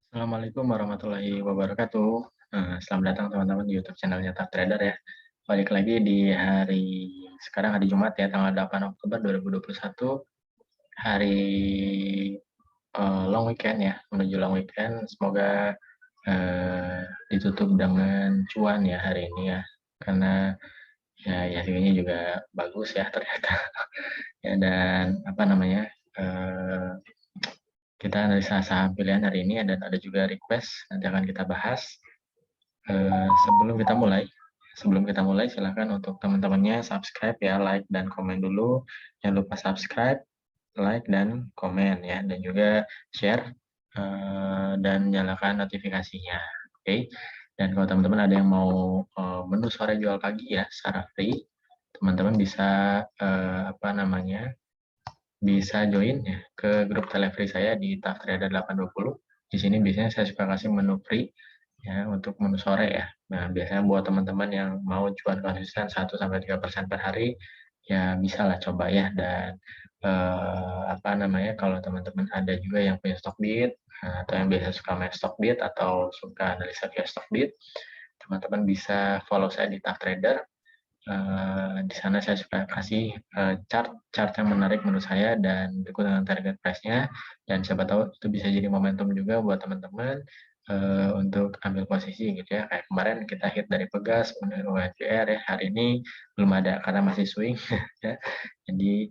Assalamualaikum warahmatullahi wabarakatuh. Selamat datang teman-teman di YouTube channelnya Tough Trader ya. Balik lagi di sekarang hari Jumat ya, tanggal 8 Oktober 2021, hari long weekend ya, menuju long weekend. Semoga ditutup dengan cuan ya hari ini ya, karena ya hasilnya juga bagus ya ternyata. Ya, dan apa namanya, kita analisa saham pilihan hari ini dan ada juga request nanti akan kita bahas. Sebelum kita mulai silahkan untuk teman-temannya subscribe ya, like dan komen dulu. Jangan lupa subscribe, like dan komen ya, dan juga share dan nyalakan notifikasinya. Oke. Dan kalau teman-teman ada yang mau menu sore jual pagi ya secara free, teman-teman bisa bisa join ya ke grup telepri saya di Tough Trader 820. Di sini biasanya saya suka kasih menu free ya untuk menu sore ya. Nah, biasanya buat teman-teman yang mau cuan konsisten 1-3% per hari, ya bisa lah coba ya. Dan kalau teman-teman ada juga yang punya stock bid atau yang biasa suka main stock bid atau suka analisa via stock bid, teman-teman bisa follow saya di Tough Trader. Di sana saya suka kasih chart yang menarik menurut saya dan berikut dengan target price-nya, dan siapa tahu itu bisa jadi momentum juga buat teman-teman untuk ambil posisi gitu ya. Kayak kemarin kita hit dari Pegas menuju USBR ya, hari ini belum ada karena masih swing ya. Jadi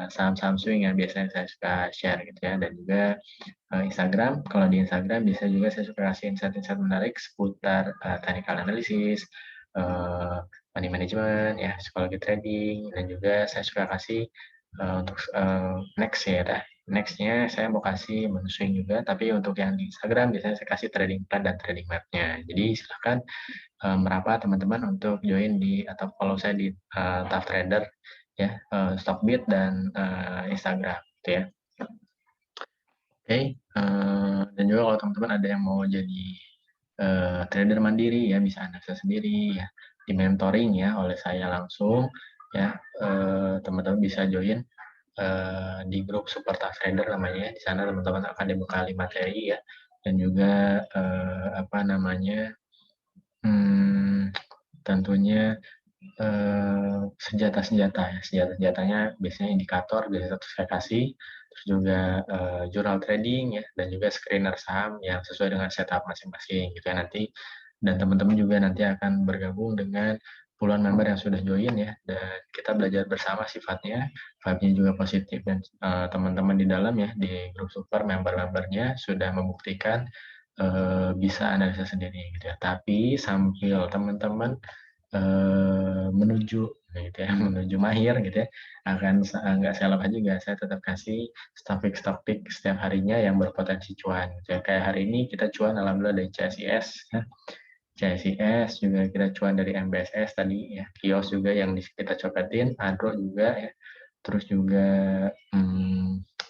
saham-saham swing yang biasanya saya suka share gitu ya. Dan juga Instagram, kalau di Instagram bisa juga saya suka kasih insight-insight menarik seputar technical analysis, money management, ya, psikologi trading, dan juga saya suka kasih untuk next ya. Nextnya saya mau kasih menu swing juga, tapi untuk yang di Instagram biasanya saya kasih trading plan dan trading map-nya. Jadi silahkan merapat teman-teman untuk join di atau follow saya di Tough Trader ya, Stockbit dan Instagram gitu ya. Oke, dan juga kalau teman-teman ada yang mau jadi trader mandiri ya, bisa analisa sendiri ya, di mentoring ya oleh saya langsung ya. Teman-teman bisa join di grup Super Tough Trader namanya. Di sana teman-teman akan dibekali materi ya, dan juga tentunya senjata-senjata ya, senjata-senjatanya biasanya indikator biasa saya kasih, terus juga jurnal trading ya, dan juga screener saham yang sesuai dengan setup masing-masing gitu ya nanti. Dan teman-teman juga nanti akan bergabung dengan puluhan member yang sudah join ya, dan kita belajar bersama sifatnya, vibe-nya juga positif, dan teman-teman di dalam ya di grup super member-membernya sudah membuktikan bisa analisa sendiri gitu ya. Tapi sambil teman-teman menuju gitu ya, menuju mahir gitu ya, akan nggak saya lepas juga, saya tetap kasih topik-topik setiap harinya yang berpotensi cuan gitu ya. Kayak hari ini kita cuan alhamdulillah dari CSIS ya. CSIS juga kita cuan dari MBSS tadi ya, kios juga yang kita copetin, Adro juga ya, terus juga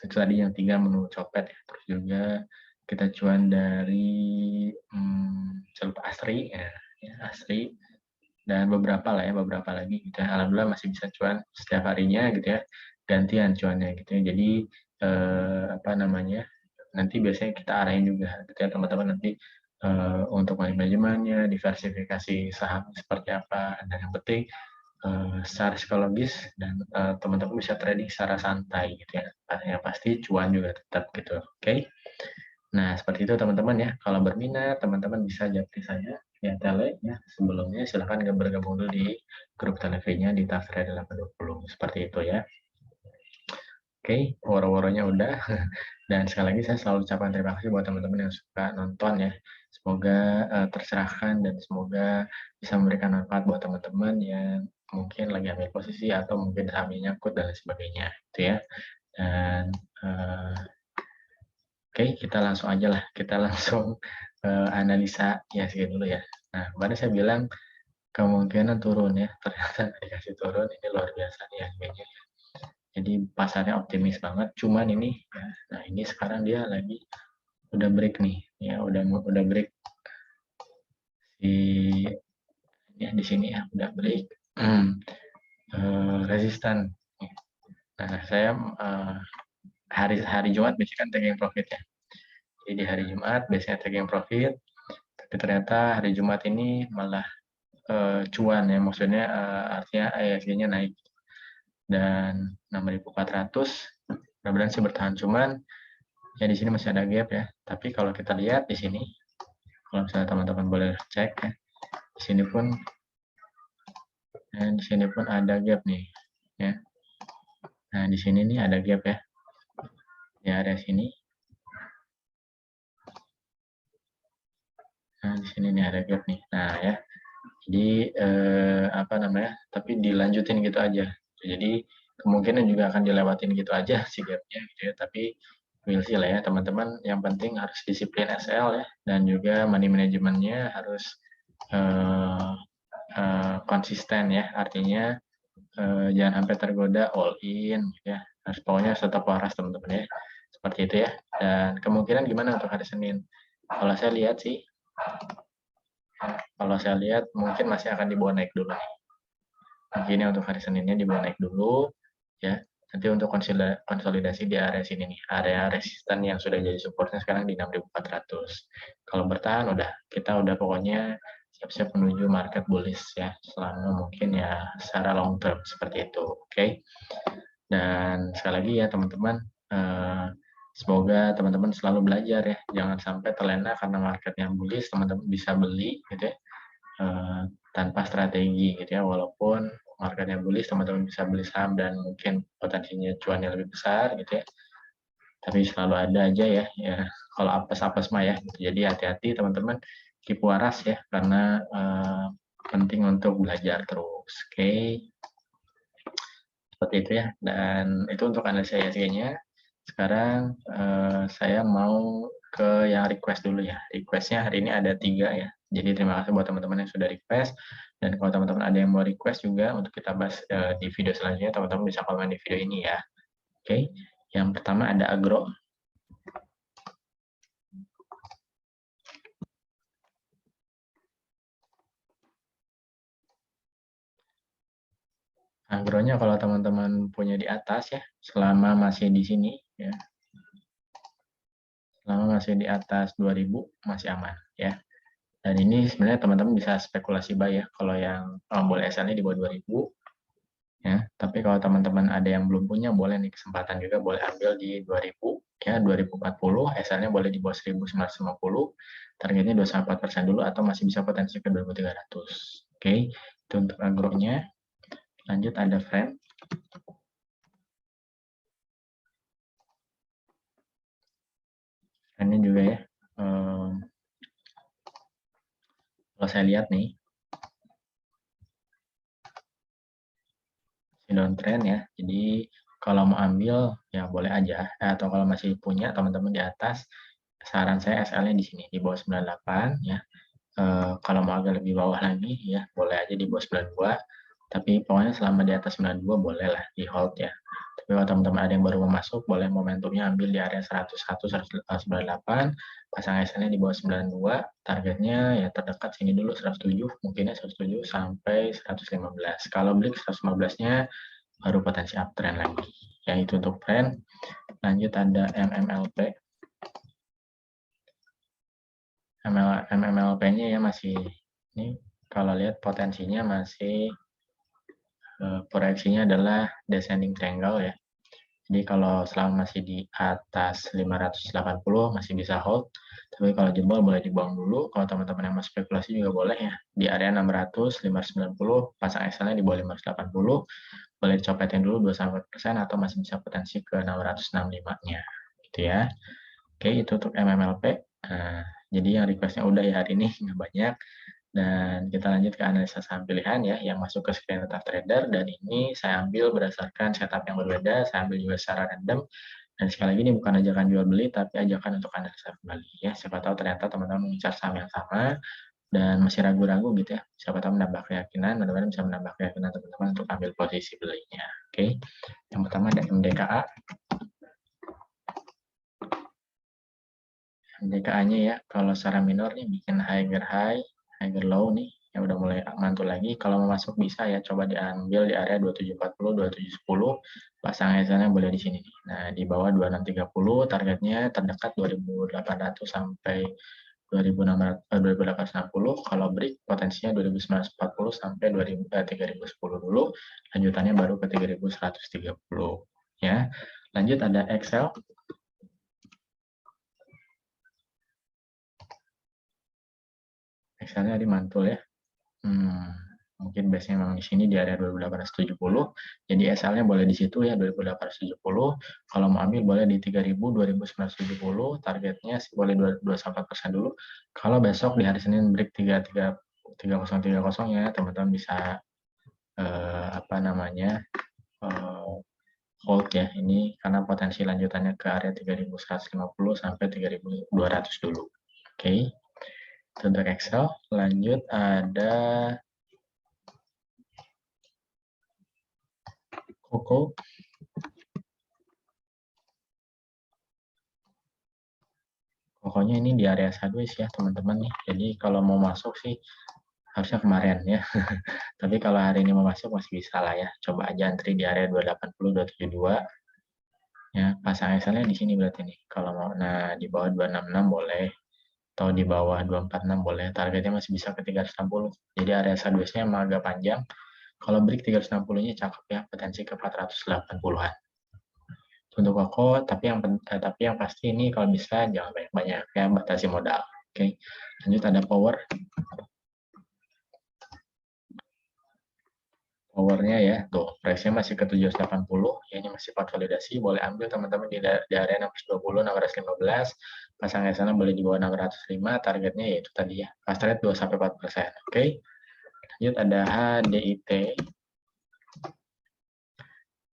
itu tadi yang 3 menu copet ya, terus juga kita cuan dari Asri ya, Asri, dan beberapa lah ya, beberapa lagi gitu ya. Alhamdulillah masih bisa cuan setiap harinya gitu ya, gantian cuannya gitu ya. Jadi nanti biasanya kita arahin juga gitu ya teman-teman, nanti untuk manajemennya, diversifikasi saham seperti apa, dan yang penting secara psikologis dan teman-teman bisa trading secara santai gitu ya. Yang pasti cuan juga tetap gitu. Oke. Nah, seperti itu teman-teman ya. Kalau berminat, teman-teman bisa japri saya ya tele ya. Sebelumnya silahkan bergabung dulu di grup televisinya di Tafsir 820. Seperti itu ya. Oke, woro-woronya udah. Dan sekali lagi saya selalu ucapkan terima kasih buat teman-teman yang suka nonton ya. Semoga tercerahkan dan semoga bisa memberikan manfaat buat teman-teman yang mungkin lagi ambil posisi atau mungkin sahamnya nyangkut dan lain sebagainya. Itu ya. Dan oke, kita langsung aja lah. Kita langsung analisa IHSG dulu ya. Nah, kemarin saya bilang kemungkinan turun ya. Ternyata dikasih turun, ini luar biasa nih IHSG-nya. Jadi pasarnya optimis banget. Cuman ini, ya, nah ini sekarang dia lagi udah break nih, ya udah break di ya di sini ya udah break resistan. Nah, saya hari Jumat biasanya kan taking profit ya. Jadi di hari Jumat biasanya taking profit, tapi ternyata hari Jumat ini malah cuan ya, maksudnya artinya ISG-nya naik dan 6.400. Mudah-mudahan sih bertahan, cuman ya di sini masih ada gap ya. Tapi kalau kita lihat di sini, kalau misalnya teman-teman boleh cek ya, di sini pun ada gap nih ya. Nah di sini nih ada gap ya di area sini. Nah di sini nih ada gap nih. Nah ya, jadi apa namanya? Tapi dilanjutin gitu aja. Jadi kemungkinan juga akan dilewatin gitu aja si gapnya gitu ya. Tapi we'll see lah ya teman-teman. Yang penting harus disiplin SL ya, dan juga money manajemennya harus konsisten ya. Artinya jangan sampai tergoda all in gitu ya. Harus pokoknya tetap waras teman-teman ya. Seperti itu ya. Dan kemungkinan gimana untuk hari Senin? Kalau saya lihat sih, mungkin masih akan dibawa naik dulu. Mungkin untuk hari Seninnya dibawa naik dulu ya. Nanti untuk konsolidasi di area sini nih, area resisten yang sudah jadi supportnya sekarang di 6.400. Kalau bertahan kita udah pokoknya siap-siap menuju market bullish ya, selama mungkin ya secara long term seperti itu. Oke. Dan sekali lagi ya teman-teman, semoga teman-teman selalu belajar ya, jangan sampai terlena karena marketnya bullish, teman-teman bisa beli gitu ya, tanpa strategi gitu ya. Walaupun marketnya bullish, teman-teman bisa beli saham dan mungkin potensinya cuannya lebih besar gitu ya, tapi selalu ada aja ya kalau apes-apes mah ya gitu. Jadi hati-hati teman-teman, keep waras ya, karena penting untuk belajar terus. Oke. Seperti itu ya, dan itu untuk analisa ISG-nya. Sekarang saya mau ke yang request dulu ya. Requestnya hari ini ada 3 ya. Jadi terima kasih buat teman-teman yang sudah request. Dan kalau teman-teman ada yang mau request juga untuk kita bahas di video selanjutnya, teman-teman bisa komen di video ini ya. Oke. Yang pertama ada agro. Agronya kalau teman-teman punya di atas ya, selama masih di sini ya. Selama masih di atas 2000 masih aman ya. Dan ini sebenarnya teman-teman bisa spekulasi buy ya, kalau yang boleh SL-nya di bawah 2000 ya. Tapi kalau teman-teman ada yang belum punya, boleh nih kesempatan juga, boleh ambil di 2000 ya, 2040, SL-nya boleh di bawah 1950, targetnya 2,4% dulu atau masih bisa potensi ke 2300. Oke, itu untuk agronya. Lanjut ada frame. Frame-nya juga ya. Kalau saya lihat nih, downtrend ya. Jadi kalau mau ambil ya boleh aja. Atau kalau masih punya teman-teman di atas, saran saya SL-nya di sini di bawah 98 ya. Kalau mau agak lebih bawah lagi ya boleh aja di bawah 92. Tapi pokoknya selama di atas 92 boleh lah di hold ya. Tapi kalau teman-teman ada yang baru mau masuk, boleh momentumnya ambil di area 101, 198, pasang SL-nya di bawah 92, targetnya ya terdekat sini dulu 107, mungkinnya 107 sampai 115. Kalau beli 115-nya baru potensi uptrend lagi. Ya itu untuk trend. Lanjut ada MMLP. MMLP-nya ya masih, ini kalau lihat potensinya masih proyeksinya adalah descending triangle ya. Jadi kalau selama masih di atas 580 masih bisa hold, tapi kalau jebol boleh dibuang dulu. Kalau teman-teman yang mau spekulasi juga boleh ya. Di area 600, 590, pasang SL-nya di bawah 580, boleh dicopetin dulu 2-4% atau masih bisa potensi ke 665-nya. Gitu ya. Oke, itu untuk MMLP. Nah, jadi yang request-nya udah ya hari ini, nggak banyak. Dan kita lanjut ke analisa saham pilihan ya, yang masuk ke screen trader. Dan ini saya ambil berdasarkan setup yang berbeda, saya ambil juga secara random. Dan sekali lagi ini bukan ajakan jual beli, tapi ajakan untuk analisa kembali ya. Siapa tahu ternyata teman-teman mengincar saham yang sama dan masih ragu-ragu gitu ya. Siapa tahu menambah keyakinan, mudah-mudahan bisa menambah keyakinan teman-teman untuk ambil posisi belinya. Oke. Yang pertama ada MDKA. MDKA-nya ya, kalau secara minor nih bikin higher high, higher low nih Ya udah mulai mantul lagi. Kalau mau masuk bisa ya, coba diambil di area 2740, 2710. Pasang SL-nya boleh di sini nih. Nah, di bawah 2630 targetnya terdekat 2800 sampai 2860. Kalau break potensinya 2940 sampai 3010 dulu. Lanjutannya baru ke 3130 ya. Lanjut ada Excel. Excelnya dimantul ya. Mungkin biasanya memang di sini di area 2870. Jadi SL-nya boleh di situ ya 2870. Kalau mau ambil boleh di 3000, 2970. Targetnya sih boleh 2-4% dulu. Kalau besok di hari Senin break 3030 ya, teman-teman bisa hold ya. Ini karena potensi lanjutannya ke area 3150 sampai 3200 dulu. Oke. Untuk Excel, lanjut ada Koko. Pokoknya ini di area sideways ya teman-teman nih. Jadi kalau mau masuk sih harusnya kemarin ya. Tapi kalau hari ini mau masuk masih bisa lah ya. Coba aja antri di area 280, 272. Ya, pasang SL-nya di sini berarti nih. Kalau mau, nah di bawah 266 boleh. Atau di bawah 246 boleh. Targetnya masih bisa ke 360. Jadi area sideways-nya emang agak panjang. Kalau break 360-nya cakep ya, potensi ke 480-an. Untuk Koko, tapi yang pasti ini kalau bisa jangan banyak-banyak ya, batasi modal. Oke. Lanjut ada power. Powernya ya, tuh price-nya masih ke 780, ya ini masih konsolidasi, boleh ambil teman-teman di area 620, 615, pasang SL boleh di bawah 605, targetnya yaitu tadi ya, fast rate 2-4%. Oke. Lanjut ada HDIT.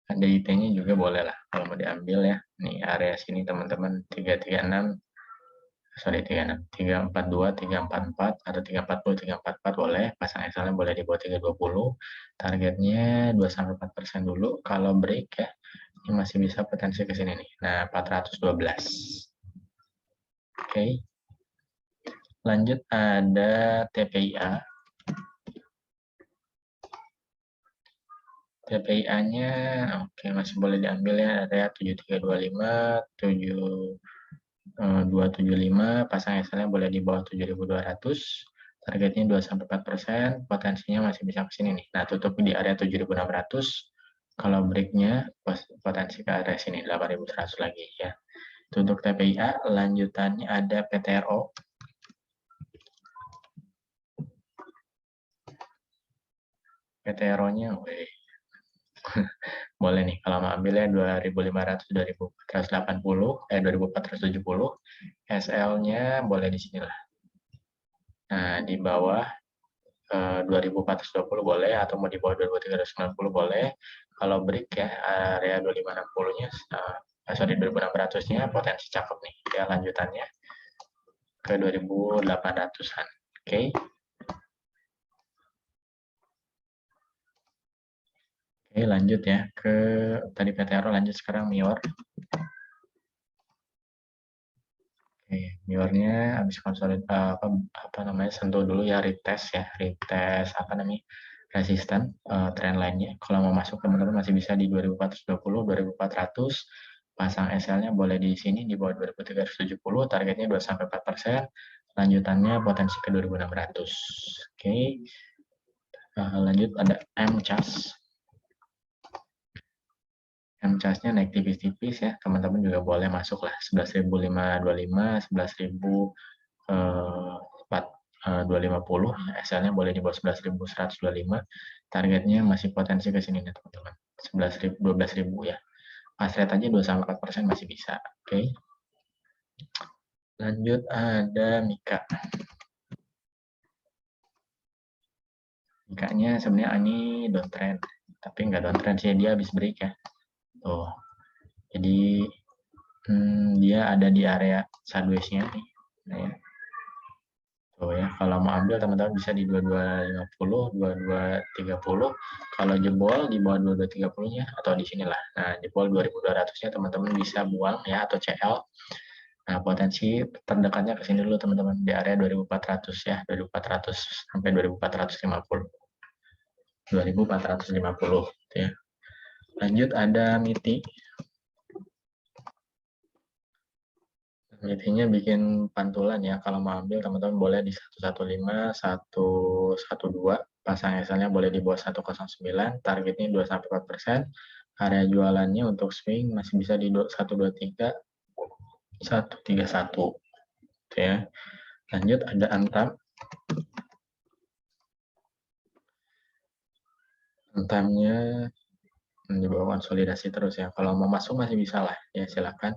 HDIT-nya juga boleh lah kalau mau diambil ya. Nih area sini teman-teman 336, sorry 342, 344 atau 340, 344 boleh. Pasang SL boleh di bawah 320. Targetnya 2-4% dulu. Kalau break ya, ini masih bisa potensi ke sini nih. Nah, 412. Oke. Lanjut ada TPIA. TPIA-nya oke masih boleh diambil ya, area 7325, 275, pasang SL-nya boleh di bawah 7.200, targetnya 2-4%, potensinya masih bisa ke sini nih. Nah, tutup di area 7.600, kalau breaknya potensi ke area sini 8.100 lagi ya. Untuk TPIA, lanjutannya ada PTRO. PTRO-nya, boleh nih kalau mau ambilnya 2.500, 2.480, 2.470, SL-nya boleh di sini lah. Nah, di bawah 2.420 boleh, atau mau di bawah 2.390 boleh. Kalau break ya, area 2.560-nya, sorry 2.600-nya potensi cakep nih. Ya, lanjutannya ke 2.800-an. Oke. Oke, lanjut ya ke tadi PTRO, lanjut sekarang MIOR. Oke, MIOR-nya habis konsolid apa namanya sentuh dulu ya, retest apa namanya resisten trendline-nya. Kalau mau masuk teman-teman masih bisa di 2.420, 2.400. Pasang SL-nya boleh di sini di bawah 2.370, targetnya 2-4%. Lanjutannya potensi ke 2.600. Oke. Lanjut ada MCAS. MCAS-nya naik tipis-tipis ya, teman-teman juga boleh masuk lah 11.525, 11.250, SL-nya boleh di bawah 11.125, targetnya masih potensi ke sini nih teman-teman, 12.000 ya, pas rate aja 2-4% masih bisa. Oke. Lanjut ada Mika. Mikanya sebenarnya ini downtrend, tapi nggak downtrend sih, dia habis break ya. Tuh. Jadi dia ada di area sideways-nya nih. Nah, ya. Tuh ya, kalau mau ambil teman-teman bisa di 2250, 2230. Kalau jebol di bawah 2230-nya atau di sinilah. Nah, jebol 2200-nya teman-teman bisa buang ya, atau CL. Nah, potensi terdekatnya ke sini dulu teman-teman, di area 2400 ya, 2400 sampai 2450. 2450 ya. Lanjut ada MITI. MITI-nya bikin pantulan ya. Kalau mau ambil teman-teman boleh di 115, 112. Pasang SL-nya boleh di bawah 109. Targetnya 2-4%. Area jualannya untuk swing masih bisa di 123, 131. Ya. Lanjut ada Antam. Antamnya di bawah konsolidasi terus ya. Kalau mau masuk masih bisa lah ya, silakan.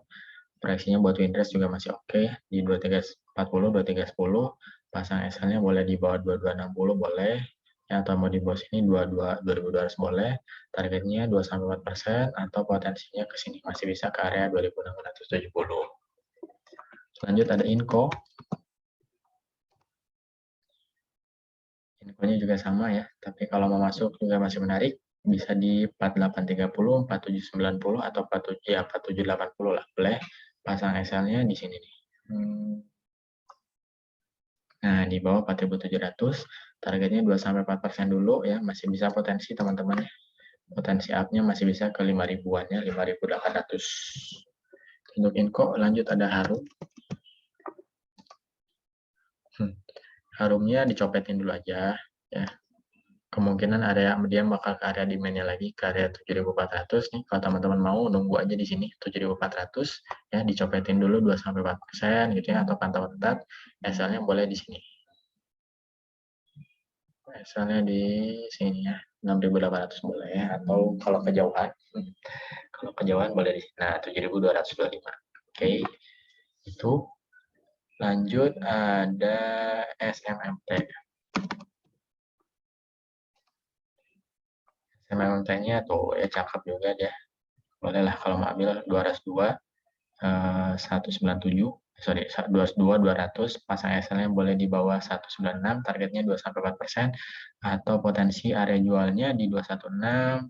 Proyeksinya buat Windows juga masih oke di 2340, 2310. Pasang SL-nya boleh di bawah 2260 boleh. Ya, atau mau di bawah sini 2200 boleh. Targetnya 2-4% atau potensinya ke sini masih bisa ke area 2670. Lanjut ada Inco. Infonya juga sama ya, tapi kalau mau masuk juga masih menarik. Bisa di 4830, 4790 atau 4780 lah, boleh. Pasang SL-nya di sini nih. Nah, di bawah 4700, targetnya 2-4% dulu ya, masih bisa potensi teman-teman. Potensi up-nya masih bisa ke 5 ribuan ya, 5.800. Untuk Inco lanjut ada Harum. Harumnya dicopetin dulu aja ya. Kemungkinan area dia bakal ke area demand-nya lagi ke area 7.400 nih. Kalau teman-teman mau nunggu aja di sini 7.400 ya, dicopetin dulu 2-4% gitu ya, atau pantau ketat. SL-nya boleh di sini. SL-nya di sini ya, 6.800 boleh ya, atau kalau kejauhan. Kalau kejauhan boleh di sini. Nah, 7.225. Oke. Itu lanjut ada SMMT. SMMT-nya tuh ya cakep juga dia. Bolehlah kalau mau ambil 202 197, sorry 202 200, pasang SL-nya boleh di bawah 196, targetnya 2-4%, atau potensi area jualnya di 216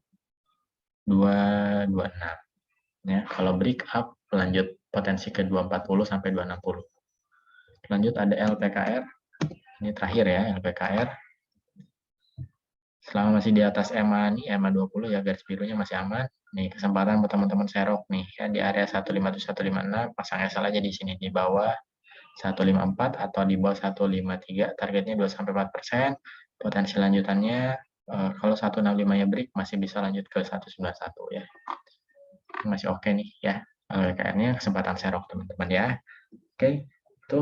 226 ya. Kalau break up lanjut potensi ke 240 sampai 260. Lanjut ada LPKR. Ini terakhir ya, LPKR. Selama masih di atas EMA nih, EMA 20 ya, garis birunya masih aman. Nih, kesempatan buat teman-teman serok nih ya, di area 157 156, pasang SL aja di sini di bawah 154 atau di bawah 153, targetnya 2-4%. Potensi lanjutannya kalau 165-nya break masih bisa lanjut ke 191 ya. Masih oke nih ya. LPKR-nya kesempatan serok teman-teman ya. Oke, itu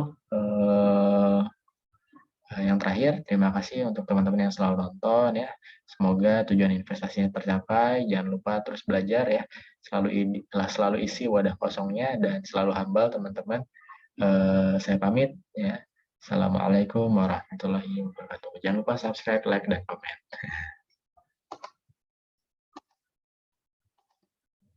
yang terakhir, terima kasih untuk teman-teman yang selalu nonton ya. Semoga tujuan investasinya tercapai. Jangan lupa terus belajar ya. Selalu isi wadah kosongnya dan selalu humble teman-teman. Saya pamit ya. Assalamualaikum warahmatullahi wabarakatuh. Jangan lupa subscribe, like, dan komen.